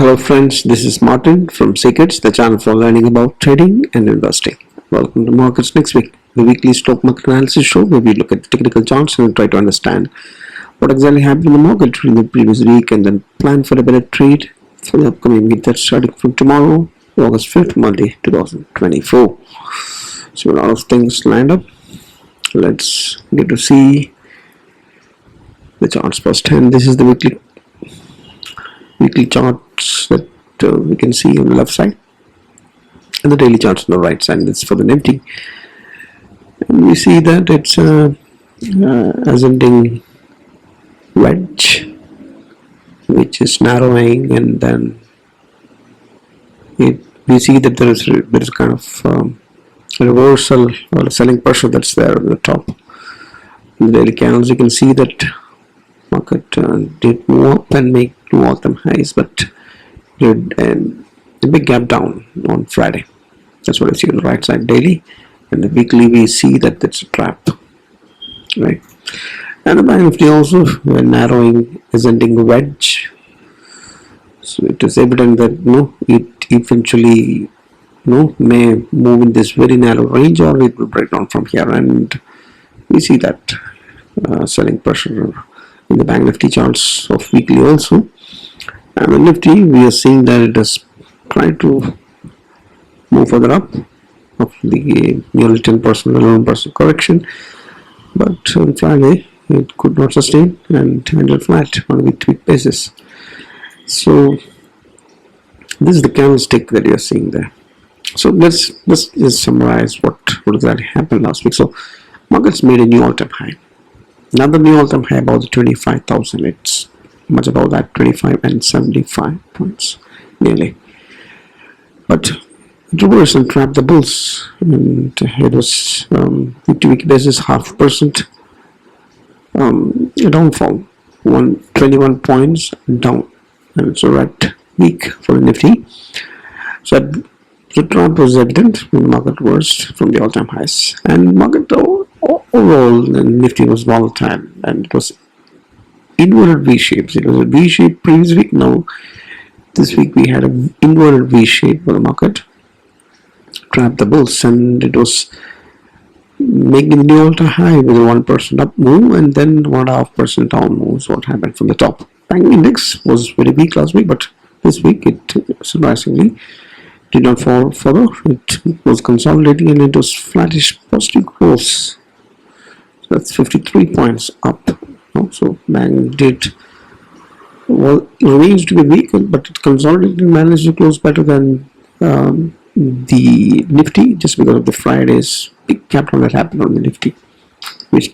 Hello friends, this is Martin from CUES, the channel for learning about trading and investing. Welcome to Markets Next Week, the weekly stock market analysis show where we look at the technical charts and try to understand what exactly happened in the market during the previous week and then plan for a better trade for the upcoming week that's starting from tomorrow, August 5th, Monday, 2024. So a lot of things lined up. Let's get to see the charts first, and this is the weekly charts that we can see on the left side and the daily charts on the right side. It's for the Nifty, and we see that it's ascending wedge which is narrowing, and then we see that there is kind of a reversal or a selling pressure that's there at the top. In the daily candles you can see that market did move up and make new all-time highs, but did a big gap down on Friday. That's what I see on the right side daily, and the weekly we see that it's a trap, right? And the Banknifty also narrowing, ascending wedge. So it is evident that it eventually may move in this very narrow range, or it will break down from here, and we see that selling pressure in the Banknifty charts of weekly also. And the Nifty, we are seeing that it has tried to move further up of the nearly 10%, 11% correction, but on Friday it could not sustain and ended flat on a week-to-week basis. So this is the candlestick that you are seeing there. So let's just summarize what exactly happened last week. So markets made a new all-time high. Another new all-time high about the 25,000. It's much above that, 25 and 75 points nearly. But it reversed and trapped the bulls, and it was week-to-week basis 0.5% downfall, 21 points down, and it's a red week for the Nifty. So the trap was evident when the market reversed from the all-time highs, and market overall the Nifty was volatile, and it was inverted V shapes. It was a V shape previous week. Now this week we had an inverted V shape for the market, trapped the bulls, and it was making the new all-time high with a 1% up move and then 1.5% down moves. What happened from the top? Bank index was very weak last week, but this week it surprisingly did not fall further. It was consolidating and it was flattish positive growth. So that's 53 points up. So Bank remains to be weak, but it consolidated and managed to close better than the Nifty, just because of the Friday's big gap down that happened on the Nifty, which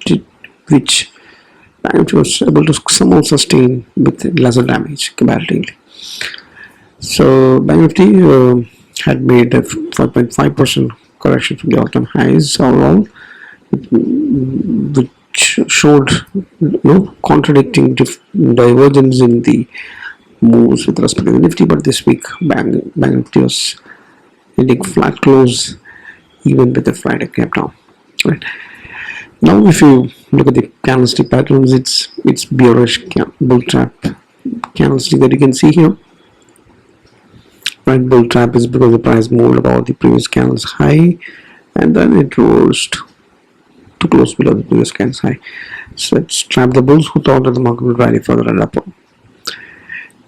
Bank was able to somehow sustain with lesser damage comparatively. So Banknifty had made a 5.5% correction from the all-time highs overall, which showed contradicting divergence in the moves with respect to the Nifty. But this week Banknifty was hitting flat close even with the Friday gap down. Right now, if you look at the candlestick patterns, it's bearish bull trap candlestick that you can see here. Right, bull trap is because the price moved above the previous candle's high, and then it rose to close below the previous candle's high. So it's trapped the bulls who thought that the market would rally further and upward.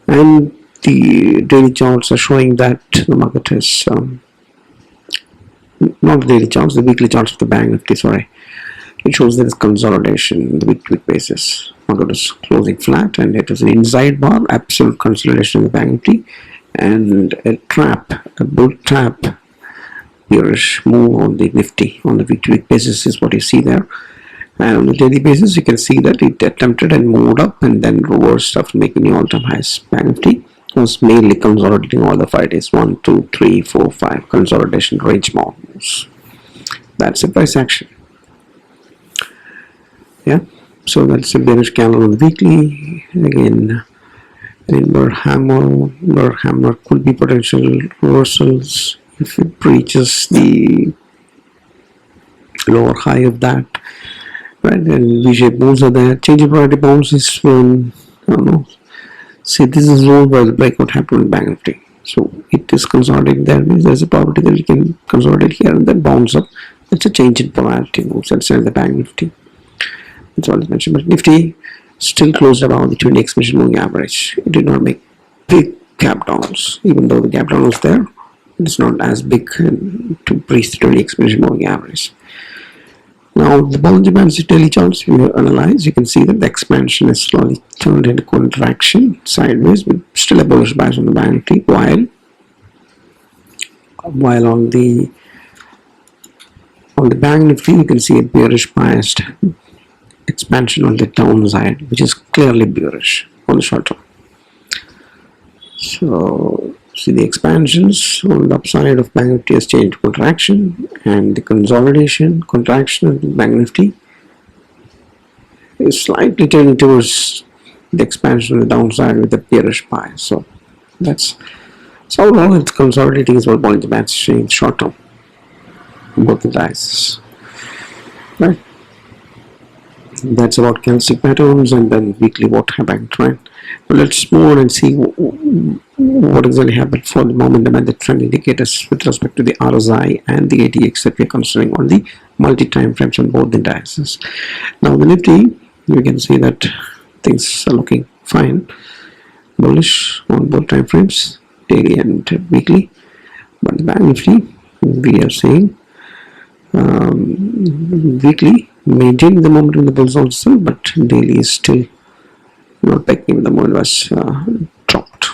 And the daily charts are showing that the market is not the daily charts, the weekly charts of the Banknifty, sorry. It shows that it's consolidation in the week-to-week basis. Market is closing flat, and it is an inside bar, absolute consolidation in the Banknifty, and a bull trap bearish move on the Nifty on the week-to-week basis is what you see there. And on the daily basis you can see that it attempted and moved up and then reversed after making the all-time highs. Banknifty was mainly consolidating all the 5 days, 1, 2, 3, 4, 5 consolidation range moves. That's a price action. Yeah, so that's a bearish candle on the weekly. Again, an inward hammer could be potential reversals if it breaches the lower high of that, right? And V-shaped moves are there. Change of priority bounce is when See, this is zone where the breakout happened in Banknifty. So it is consolidating there, means there's a probability that it can consolidate here and then bounce up. It's a change in polarity moves outside the Banknifty. That's all I mentioned. But Nifty still closed around the 20 exponential moving average. It did not make big gap downs, even though the gap down was there. It's not as big to breach the 20 exponential moving average. Now, the Bollinger Band's daily charts, if you analyze, you can see that the expansion is slowly turned into contraction sideways, with still a bullish bias on the Banknifty, while on the Banknifty, you can see a bearish biased expansion on the downside, which is clearly bearish on the short term. So, see the expansions on the upside of Banknifty has changed to contraction, and the contraction of the Banknifty is slightly turning towards the expansion on the downside with a bearish bias. So that's so overall it's consolidating is what Bollinger Band is showing short term, both the dices, right? That's about candlestick patterns, and then weekly what happened, right? But let's move on and see what exactly happened for the momentum and the trend indicators with respect to the RSI and the ATX that we're considering on the multi-time frames on both the indices. Now the Nifty, you can see that things are looking fine, bullish on both time frames, daily and weekly. But the Banknifty, we are seeing weekly maintaining the momentum in the bull zone still, but daily is still not picking the momentum was dropped.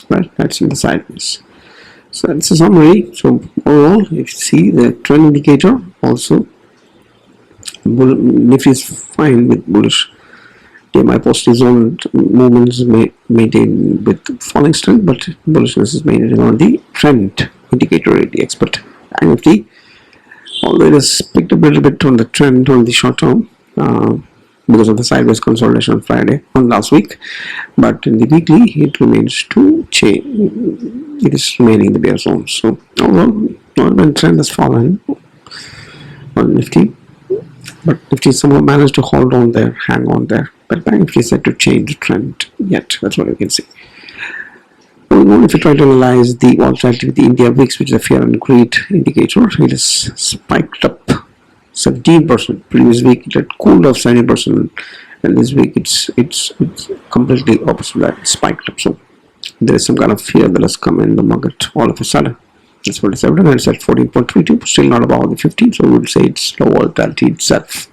Right, that's in the sideways. So that's a summary. So overall, if you see the trend indicator, also Nifty is fine with bullish DMI positive zone movements maintained with falling strength, but bullishness is maintained on the trend indicator ATX. But Nifty, although it has picked up a little bit on the trend on the short term because of the sideways consolidation on last week, but in the weekly it remains to change. It is remaining in the bear zone. So overall, when trend has fallen on Nifty, but Nifty somehow managed to hold on there, hang on there. But Banknifty is set to change the trend yet. That's what you can see. If you try to analyze the volatility with the India VIX, which is a fear and greed indicator, it has spiked up 17%. Previous week it had cooled off 70%, and this week it's completely opposite that. It spiked up. So there is some kind of fear that has come in the market all of a sudden. That's what it's evident. It's at 14.32, still not above the 15, so we would say it's low volatility itself.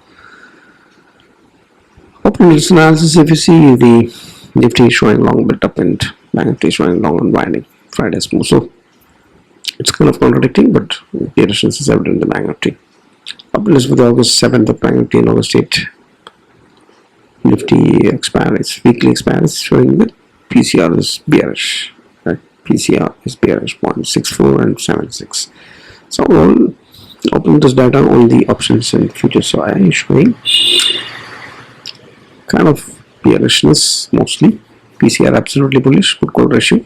Open analysis, if you see the Nifty showing long built up and Banknifty showing long unwinding Friday's move, so it's kind of contradicting, but the resistance is evident in the Banknifty. Up list with August 7th of Banknifty and August 8th Nifty expires, weekly expires, showing that PCR is bearish. Right? PCR is bearish, 0.64 and 76. So overall, open this data on the options and futures, so I am showing kind of bearishness mostly. PCR absolutely bullish, good call ratio.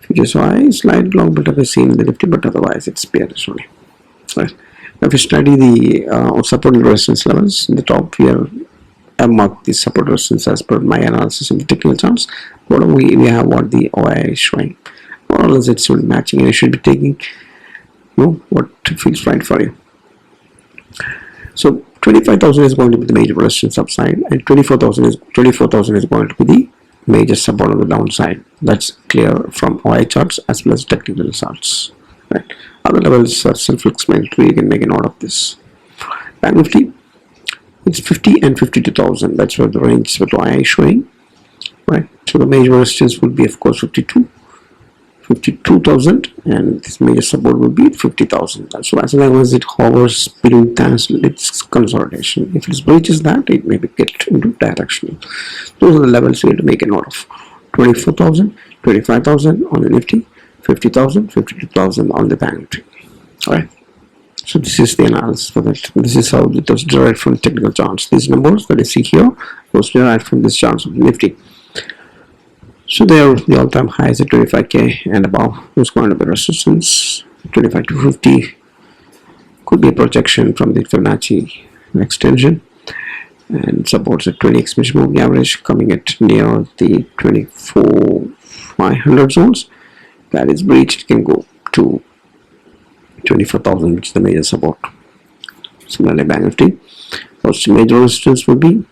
Futures SOI slight long bit of a seen in the Nifty, but otherwise it's bearish only. Right. Now if you study the support and resistance levels in the top, we have marked the support resistance as per my analysis in the technical charts. Bottom we have what the OI is showing. More or less it's matching, and you should be taking what feels right for you. So 25,000 is going to be the major resistance upside, and 24,000 is going to be the major support on the downside. That's clear from OI charts as well as technical charts. Right. Other levels are self-explanatory. You can make a note of this. Banknifty, it's 50 and 52,000. That's what the range is what OI is showing. Right. So the major resistance would be of course 52,000, and this major support will be 50,000. So as long as it hovers between its consolidation, if it breaches that, it may get into direction. Those are the levels you have to make a note of. 24,000, 25,000 on the Nifty, 50,000, 52,000 on the Banknifty. Alright. So this is the analysis for that. This is how it was derived from technical charts. These numbers that you see here was derived from this charts of the Nifty. So there, the all-time high is at 25k and above. There's going to be resistance 25 to 50. Could be a projection from the Fibonacci extension. and supports a 20 exponential moving average coming at near the 24,500 zones. That is breached, it can go to 24,000, which is the major support. Similarly, Banknifty, first major resistance would be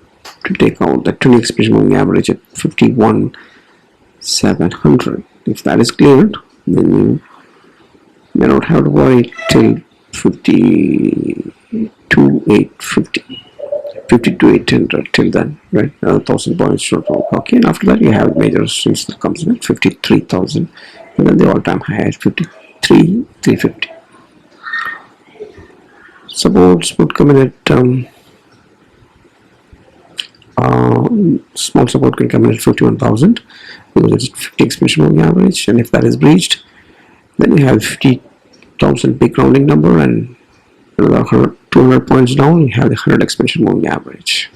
to take out the 20 exponential moving average at 51,700. If that is cleared, then you may not have to worry till 52,850. 52,800 till then, right? 1,000 points short. Okay, and after that you have major resistance that comes in at 53,000, and then the all-time high at 53,350. Supports would come in at small support can come in at 51,000 because it's 50 exponential moving average, and if that is breached, then you have 50,000 big rounding number, and another 200 points down, you have the 100 exponential moving average.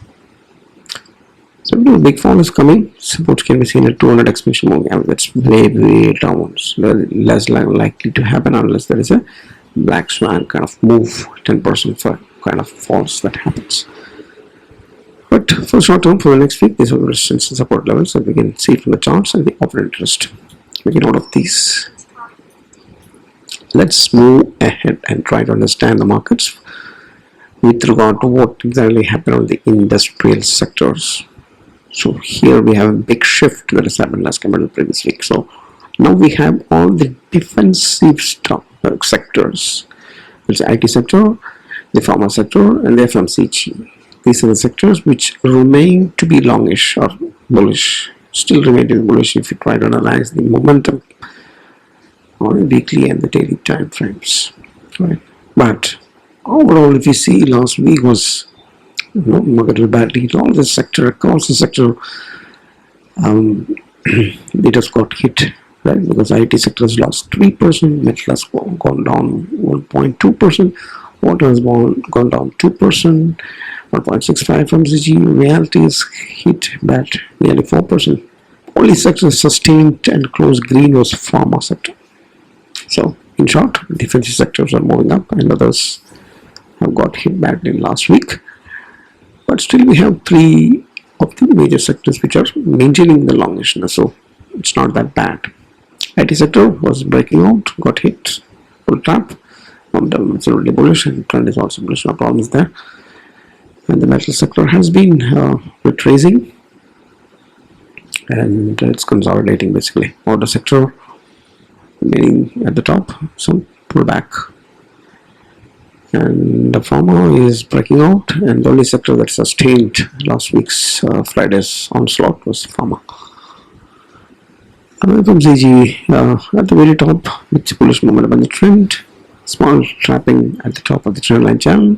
So the big fall is coming. Support can be seen at 200 exponential moving average. That's way down. Less likely to happen unless there is a black swan kind of move, 10% for kind of falls that happens. But for short term, for the next week, these are the resistance and support levels, and we can see from the charts and the open interest. We can out of these. Let's move ahead and try to understand the markets with regard to what exactly happened on the industrial sectors. So here we have a big shift that has happened last compared to the previous week. So now we have all the defensive sectors. It's the IT sector, the pharma sector, and the FMCG. These are the sectors which remain to be longish or bullish, still remain to be bullish if you try to analyze the momentum on the weekly and the daily time frames, right? But overall, if you see, last week was market was badly. All the sector, across the sector, it has got hit, right? Because IT sector has lost 3%, metal has gone down 1.2%, water has gone down 2%, 1.65 from CG. Reality is hit bad, nearly 4%. Only sector sustained and closed green was pharma sector. So, in short, defensive sectors are moving up, and others have got hit badly last week. But still, we have three of the major sectors which are maintaining the longishness, so it's not that bad. IT sector was breaking out, got hit, full trap. It's already bullish, and trend is also bullish. No problems there. And the metal sector has been retracing, and it's consolidating basically. Auto sector remaining at the top, some pullback, and the pharma is breaking out, and the only sector that sustained last week's Friday's onslaught was pharma. FMCG at the very top with bullish momentum on the trend, small trapping at the top of the trend line channel,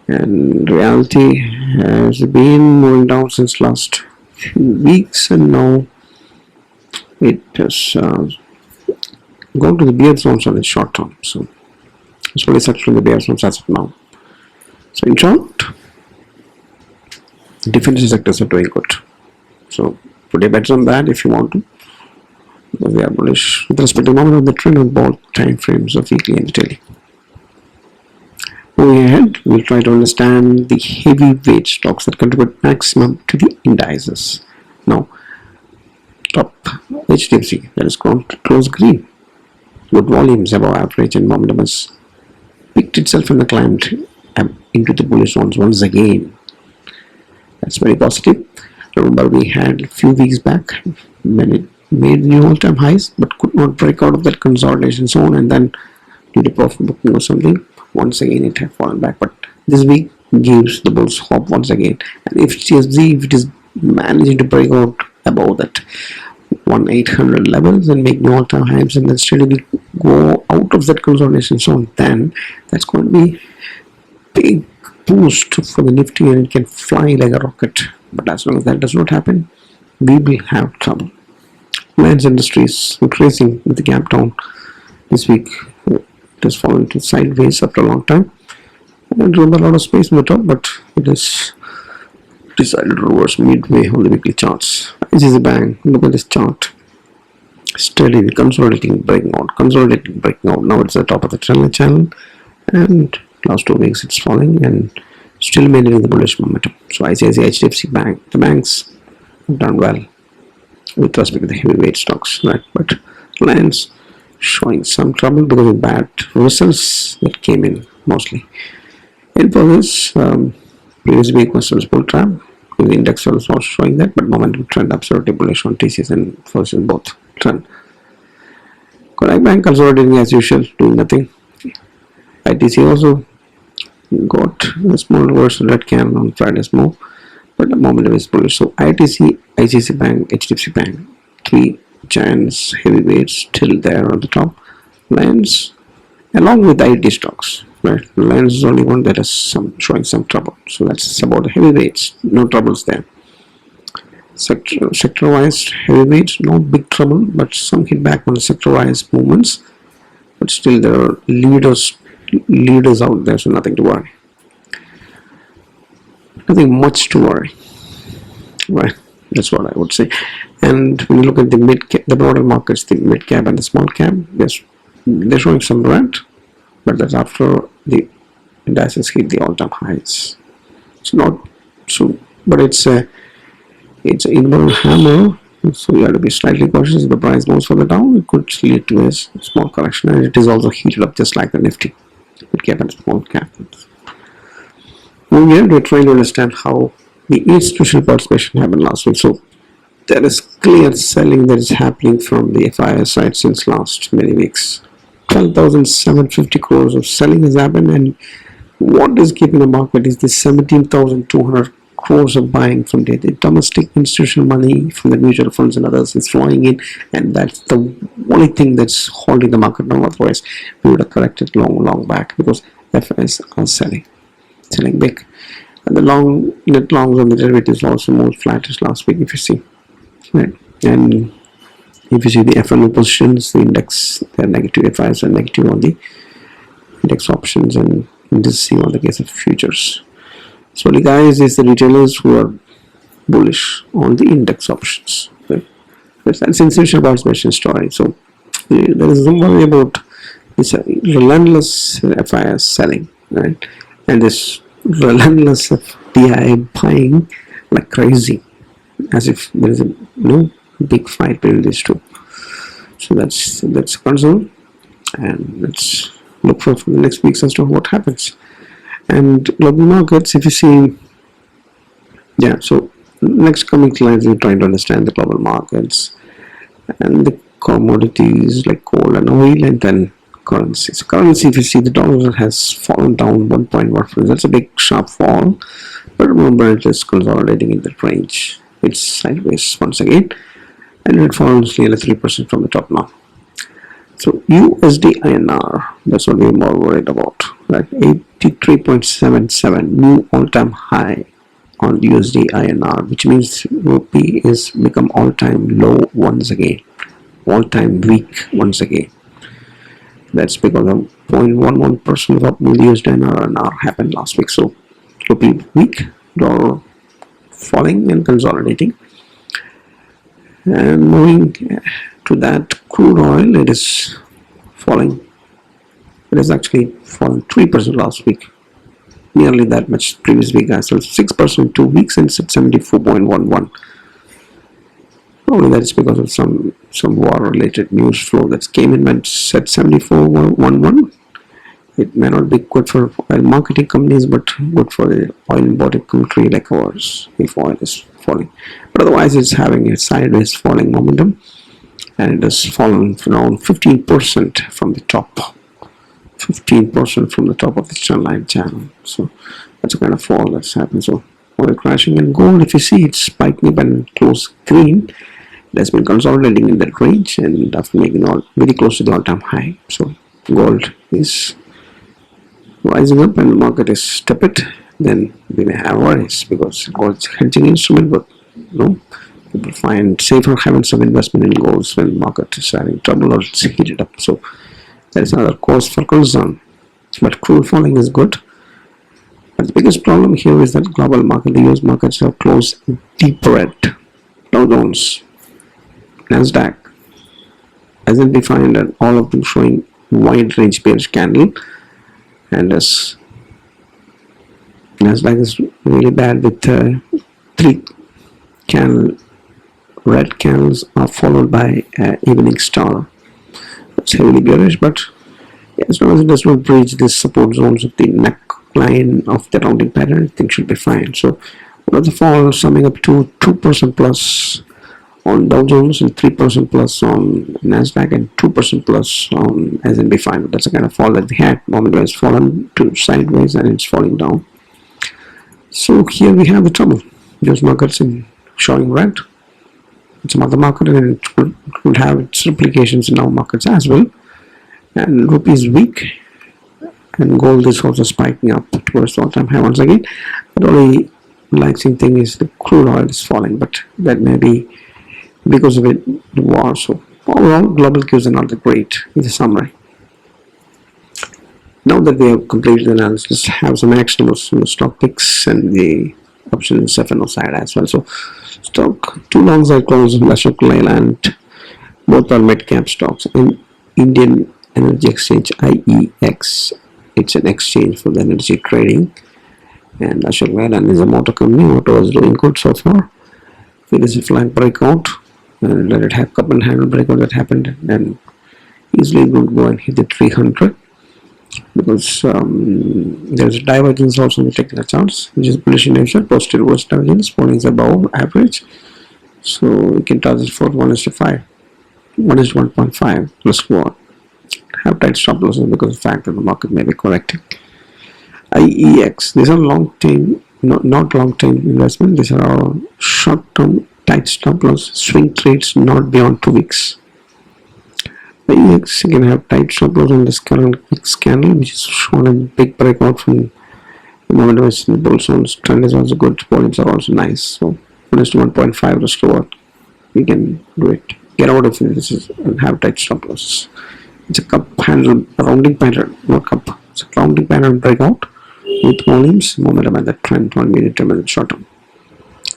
and reality has been moving down since last few weeks, and now it has gone to the bear zones on the short term. So it's really set from the bear zones as of now. So in short, the defensive sectors are doing good. So put your bets on that if you want to, because they are bullish with respect to the moment of the trend on both time frames of weekly and daily. Moving ahead, we'll try to understand the heavyweight stocks that contribute maximum to the indices. Now, top HDFC, that is close green. Good volumes above average, and momentum has picked itself and climbed into the bullish zones once again. That's very positive. Remember, we had a few weeks back when it made new all-time highs but could not break out of that consolidation zone, and then due to profit booking or something, once again it had fallen back. But this week gives the bulls hope once again, and if it is managing to break out above that 1,800 levels and make new all-time highs, and then steadily go out of that consolidation zone, then that's going to be big boost for the Nifty, and it can fly like a rocket. But as long as that does not happen, we will have trouble. Reliance Industries increasing with the gap down this week. It has fallen to sideways after a long time, and remember a lot of space in the top, but it has decided to reverse midway on the weekly charts. This is a bang. Look at this chart. Steadily consolidating, breaking out, consolidating, breaking out. Now it's at the top of the trend channel, and last 2 weeks it's falling, and still maintaining the bullish momentum. So ICICI, HDFC Bank, the banks have done well with respect to the heavyweight stocks, right? But Reliance showing some trouble because of bad results that came in mostly. Infosys, previous week was a bull trap. The index was also showing that, but momentum trend absolutely bullish on TCS and Infosys both trend. Kodak Bank consolidating as usual, doing nothing. ITC also got a small reversal red candle on Friday's move, but the momentum is bullish. So ITC, ICICI Bank, HDFC Bank, three giants, heavyweights still there on the top. Reliance, along with IT stocks, right? Reliance is only one that is showing some trouble. So that's about the heavyweights, no troubles there. Sector-wise heavyweights, no big trouble, but some hit back on the sector-wise movements. But still there are leaders out there, so nothing to worry. Nothing much to worry, right? That's what I would say. And when you look at the mid-cap, the broader markets, the mid-cap and the small-cap, they're showing some red, but that's after the indices hit the all-time highs. It's not so, but it's an inverted hammer, so you have to be slightly cautious. If the price moves further down, it could lead to a small correction, and it is also heated up just like the Nifty, mid-cap and small-cap. Moving on, we're trying to understand how the institutional participation happened last week. So there is clear selling that is happening from the Fyers side since last many weeks. 12,750 crores of selling has happened, and what is keeping the market is the 17,200 crores of buying from the domestic institutional money from the mutual funds and others is flowing in, and that's the only thing that's holding the market down. Otherwise, we would have corrected long back because FIs are selling big. And the net longs on the derivatives also moved flattish last week, if you see, right? And if you see the FNO positions, the index, they're negative. FIs are negative on the index options, and this is on the case of futures. So the guys is the retailers who are bullish on the index options, right? That's institutional participation story. So there is no worry about this relentless FIS selling, right? And this relentless DI buying like crazy, as if there is no big fight between these two. So that's a concern, and let's look for the next weeks as to what happens. And global markets, if you see, so next coming slides we're trying to understand the global markets and the commodities like coal and oil, and then currency. So currency, if you see, the dollar has fallen down 1.1%. That's a big sharp fall, but remember it is consolidating in that range. It's sideways once again, and it falls nearly 3% from the top now. So USD INR, that's what we're more worried about, right? 83.77, new all-time high on USD INR, which means rupee is become all-time low once again, all-time weak once again. That's because of 0.11% drop in the USD INR happened last week. So rupee weak, dollar falling and consolidating. And moving to that, crude oil, it is falling. It is actually fallen 3% last week, nearly that much previous week as well. 6% 2 weeks, and 74.11. Probably that's because of some war-related news flow that came in and said 74.11. It may not be good for oil marketing companies, but good for the oil importing country like ours if oil is falling. But otherwise, it's having a sideways falling momentum, and it has fallen around 15% from the top. 15% from the top of the trendline channel. So that's a kind of fall that's happened. So oil crashing, and gold, if you see, it's spiking up and close green. It has been consolidating in that range and after making all very close to the all-time high. So gold is rising up and the market is tepid. Then we may have worries because gold's hedging instrument, but people find safer havens of investment in gold when the market is having trouble or it's heated up. So that is another cause for concern. But crude falling is good. But the biggest problem here is that global market, the US markets have closed deep red. Drawdowns, Nasdaq, S&P 500, all of them showing wide range bearish candle, and as Nasdaq is really bad with 3 candle red candles are followed by evening star. It's heavily bearish, but as long as it does not breach the support zones of the neckline of the rounding pattern, things should be fine. So one of the fall summing up to 2% plus on Dow Jones and 3% plus on Nasdaq and 2% plus on S&P 500. That's the kind of fall that we had. Moment where it's fallen to sideways and it's falling down. So here we have the trouble. Those markets in showing red. It's another market, and it could have its replications in our markets as well. And rupee is weak, and gold is also spiking up towards the all-time high once again. The only relaxing thing is the crude oil is falling, but that may be because of it, the war. So overall, global cues are not that great in the summary. Now that we have completed the analysis, let's have some actionables from the stock picks and the options FNO side as well. So stock 2 longs are closed, Ashok Leyland, both are mid-cap stocks. In Indian Energy Exchange IEX, it's an exchange for the energy trading, and Ashok Leyland is a motor company. Motor is doing good so far. It is a flag breakout, and let it have cup and handle breakout that happened, and easily would go and hit the 300 because there's a divergence also in the technical charts, which is bullish in nature. Positive reverse divergence, falling is above average, so you can target for 1:5, 1:1.5 RiskReward. Have tight stop losses because of the fact that the market may be correcting. IEX, these are long term, not long term investment. These are our short term tight stop loss swing trades, not beyond 2 weeks. IEX, you can have tight stop loss on this current candle, which is shown a big breakout from the moment of the bull zones. Trend is also good, volumes are also nice. So 1:1.5 RiskReward, you can do it. Get out of this and have tight stop losses. It's a cup handle, a rounding pattern, not cup. It's a rounding pattern breakout with volumes, momentum at the trend, 1 minute, 2 minute short term.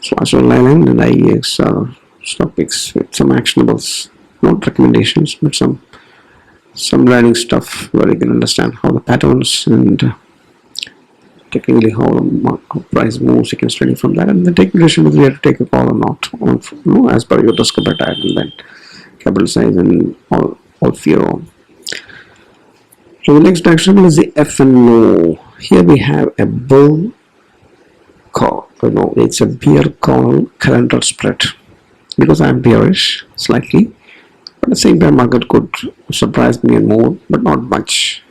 So Ashok Leyland and IEX are stock picks with some actionables, not recommendations, but some learning stuff where you can understand how the patterns and technically how price moves. You can study from that, and then take the decision whether you have to take a call or not, as per your risk appetite and then capital size and all of your own. So the next actionable is the FNO. Here we have a bull call. It's a bear call calendar spread because I'm bearish slightly, but at the same time market could surprise me and more, but not much.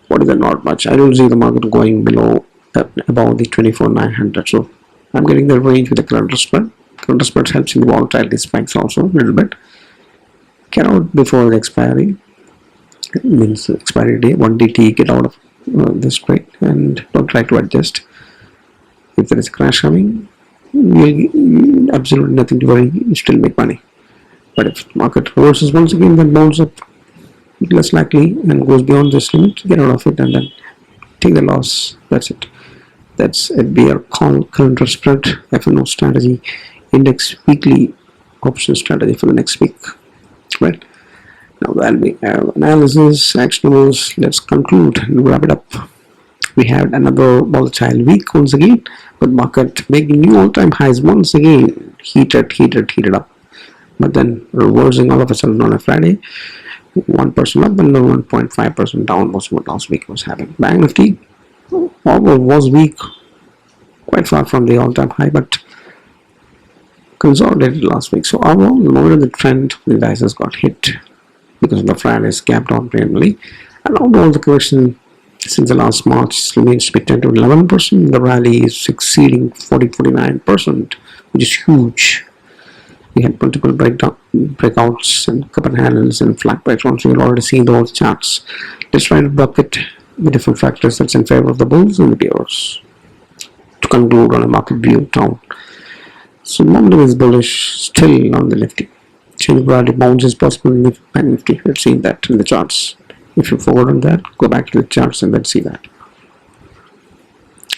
What is that not much? I don't see the market going below above the 24,900. So I'm getting the range with the calendar spread. Calendar spread helps in the volatility spikes also a little bit. Get out before the expiry. It means expiry day, 1 DT, get out of this trade and don't try to adjust. If there is a crash coming, you absolutely nothing to worry, you still make money. But if the market reverses once again, then bounce up less likely and goes beyond this limit, get out of it and then take the loss. That's it. That's a bear call calendar spread FNO strategy, index weekly option strategy for the next week. Right? Now that'll be our analysis, actionables. Let's conclude and wrap it up. We had another volatile week once again, but market making new all-time highs once again, heated up, but then reversing all of a sudden on a Friday, 1% up and 1.5% down was what last week was happening. Banknifty was weak, quite far from the all-time high, but consolidated last week. So overall, the moment of the trend, the indices got hit because of the Friday's gap down primarily, and overall the correction since the last March remains to be 10 to 11%. The rally is exceeding 40-49%, which is huge. We had multiple breakouts and cup and handles and flat breakdowns. We've already seen those charts. Let's try to bucket the different factors that's in favor of the bulls and the bears to conclude on a market view down. So momentum is bullish still on the Nifty. Change rally bounce is possible in the Banknifty. We've seen that in the charts. If you forward on that, go back to the charts and then see that.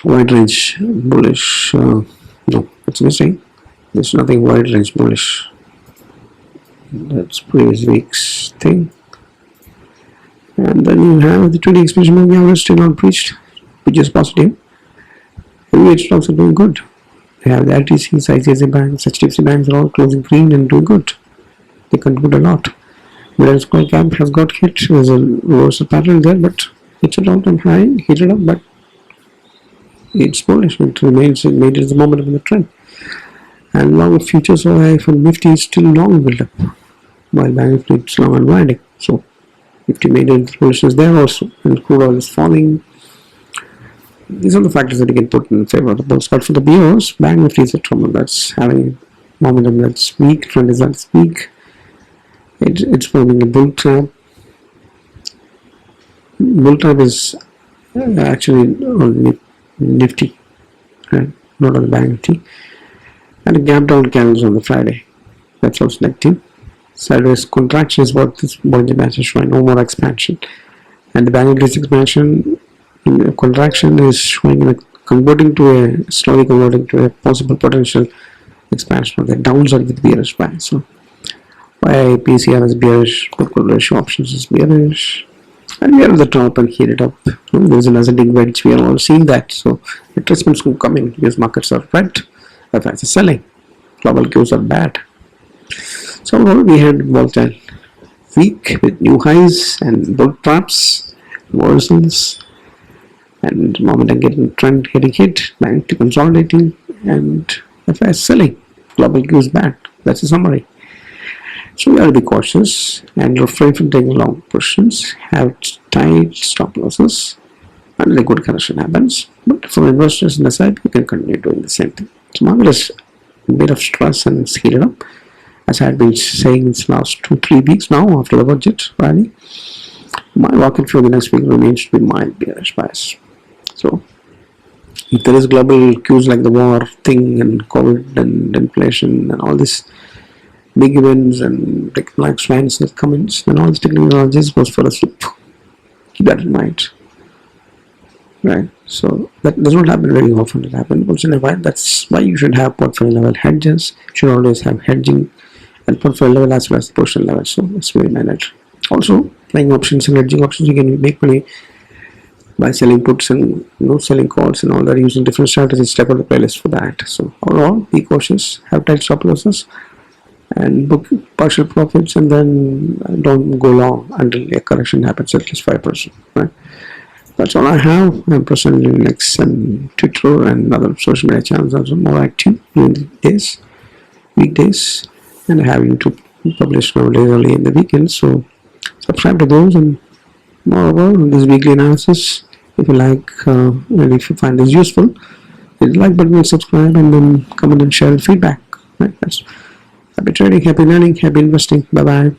Wide range bullish. No, it's missing. There's nothing wide range bullish. That's previous week's thing. And then you have the 20 expansion moving average still not breached, which is positive. heavyweight stocks are doing good. They have the LTCs, ICICI banks, HDFC banks are all closing green and doing good. They contribute a lot. Whereas small cap has got hit. There's a reversal pattern there, but it's a long-term high, hit it up, but it's bullish. It remains made it the moment of the trend. And long futures OI for Nifty is still long build up, while Banknifty is long unwinding. So Nifty made it bullishness there also, and crude oil is falling. These are the factors that you can put in favor of the bulls. But for the bears, Banknifty is a trouble that's having momentum that's weak, trend is that's weak. It's forming a bull trap. Bull trap is actually on Nifty, right? Not on the Banknifty. And a gap down candles on the Friday. That's also negative. Sideways contraction is what this Bollinger Bands is showing. No more expansion. And the Banknifty's expansion contraction is showing slowly converting to a possible potential expansion of the downside with bearish buy. So why PCR is bearish, portfolio ratio options is bearish, and we are at the top and heat it up. There's another big wedge. We are all seeing that. So retracements will come in because markets are red. FX is selling. Global cues are bad. So overall, we had volatile week with new highs and bull traps, reversals, and momentum trend getting hit, bank to consolidating, and FX selling. Global cues bad. That's a summary. So we have to be cautious and refrain from taking long positions, have tight stop losses until a good correction happens. But for investors in the side, you can continue doing the same thing. So market is a bit of stress and it's heated up, as I had been saying in the last 2-3 weeks now after the budget rally. My market for the next week remains to be mild bearish bias. So if there is global cues like the war thing and COVID and inflation and all this big events and like swines that come in, and all these technologies goes for a swoop. Keep that in mind. Right, so that does not happen very often. It happens once in a while. That's why you should have portfolio level hedges. You should always have hedging and portfolio level as well as the portion level. So it's very managed. Also, playing options and hedging options, you can make money by selling puts and selling calls and all that, using different strategies. Check out the playlist for that. So overall, be cautious, have tight stop losses, and book partial profits, and then don't go long until a correction happens at least 5%. Right. That's all I have. I'm present in X and Twitter and other social media channels also more active during the weekdays, and I have YouTube published nowadays only in the weekends. So subscribe to those, and moreover, this weekly analysis, if you like and if you find this useful, hit the like button and subscribe, and then comment and share feedback. Right? That's happy trading, happy learning, happy investing. Bye bye.